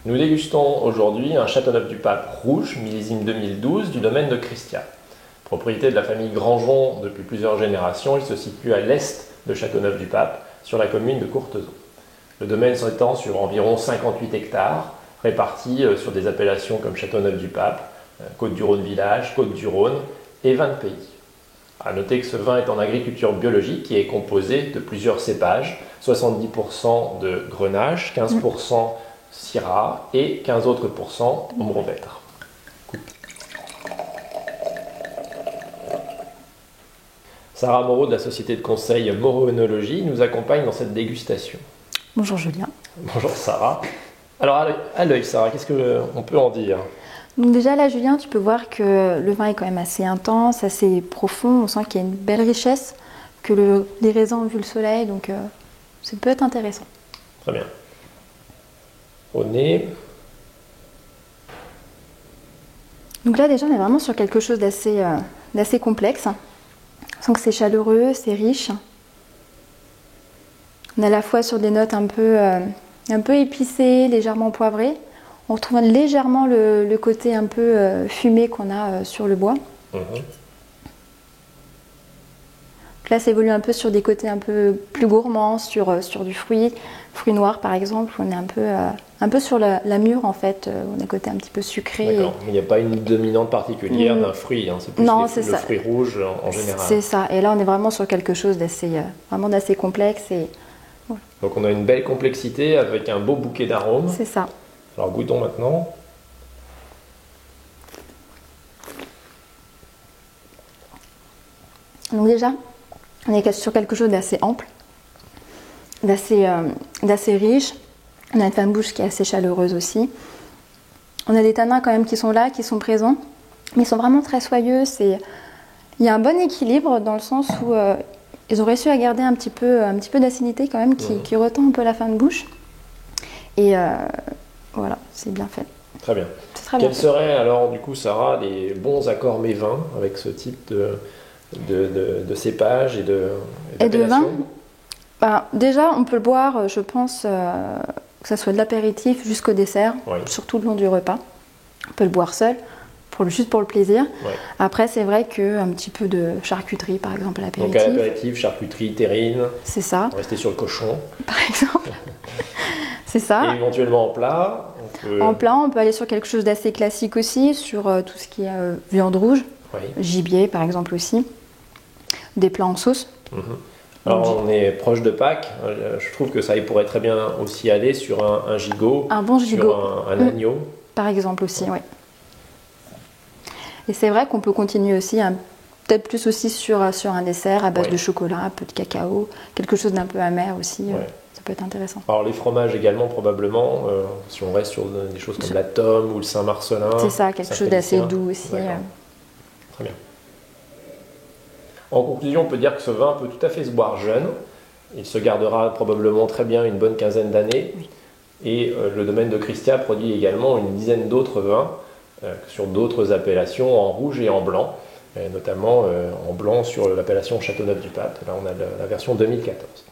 Nous dégustons aujourd'hui un Châteauneuf-du-Pape rouge, millésime 2012, du domaine de Christiat. Propriété de la famille Grangeon depuis plusieurs générations, il se situe à l'est de Châteauneuf-du-Pape, sur la commune de Courtezeau. Le domaine s'étend sur environ 58 hectares, répartis sur des appellations comme Châteauneuf-du-Pape, Côtes-du-Rhône village, Côtes-du-Rhône et 20 pays. A noter que ce vin est en agriculture biologique qui est composé de plusieurs cépages, 70% de Grenache, 15% Syrah et 15 autres pourcents Mourvèdre. Sarah Moreau de la société de conseil Moreau-œnologie nous accompagne dans cette dégustation. Bonjour Julien. Bonjour Sarah. Alors à l'œil Sarah, qu'est-ce qu'on peut en dire? Donc déjà là Julien, tu peux voir que le vin est quand même assez intense, assez profond, on sent qu'il y a une belle richesse, que les raisins ont vu le soleil, donc ça peut être intéressant. Très bien. Au nez. Donc là déjà on est vraiment sur quelque chose d'assez complexe. On sent que c'est chaleureux, c'est riche. On est à la fois sur des notes un peu épicées, légèrement poivrées. On retrouve légèrement le côté un peu fumé qu'on a sur le bois. Là, ça évolue un peu sur des côtés un peu plus gourmands, sur du fruit noir par exemple. On est un peu sur la mûre en fait. On a un côté un petit peu sucré. D'accord. Il n'y a pas une dominante particulière d'un fruit, hein. C'est plus non, le fruit rouge en général. C'est ça. Et là, on est vraiment sur quelque chose vraiment d'assez complexe. Et voilà. Donc on a une belle complexité avec un beau bouquet d'arômes. C'est ça. Alors goûtons maintenant. Donc déjà, on est sur quelque chose d'assez ample, d'assez riche. On a une fin de bouche qui est assez chaleureuse aussi. On a des tanins quand même qui sont là, qui sont présents, mais ils sont vraiment très soyeux. Il y a un bon équilibre dans le sens où ils ont réussi à garder un petit peu d'acidité quand même qui retend un peu la fin de bouche. Et voilà, c'est bien fait. Très bien. Très bien. Quels seraient alors du coup Sarah les bons accords mévins avec ce type de cépage et de vin? Déjà, on peut le boire, je pense, que ça soit de l'apéritif jusqu'au dessert, surtout le long du repas. On peut le boire seul, juste pour le plaisir. Après, c'est vrai qu'un petit peu de charcuterie, par exemple, à l'apéritif. Donc à l'apéritif, charcuterie, terrine. C'est ça. Rester sur le cochon. Par exemple. C'est ça. Et éventuellement en plat. En plat, on peut aller sur quelque chose d'assez classique aussi, sur tout ce qui est viande rouge, gibier par exemple aussi, des plats en sauce. Alors on est proche de Pâques, je trouve que ça pourrait très bien aussi aller sur un gigot, un bon gigot, sur un agneau. Par exemple aussi, oui. Et c'est vrai qu'on peut continuer aussi, peut-être plus aussi sur un dessert à base de chocolat, un peu de cacao, quelque chose d'un peu amer aussi. Ça peut être intéressant. Alors les fromages également probablement, si on reste sur des choses comme la Tome ou le Saint-Marcelin. C'est ça, quelque chose d'assez doux aussi. Très bien. En conclusion, on peut dire que ce vin peut tout à fait se boire jeune. Il se gardera probablement très bien une bonne quinzaine d'années. Et le domaine de Christiat produit également une dizaine d'autres vins sur d'autres appellations en rouge et en blanc, notamment en blanc sur l'appellation Châteauneuf-du-Pape. Là, on a la version 2014.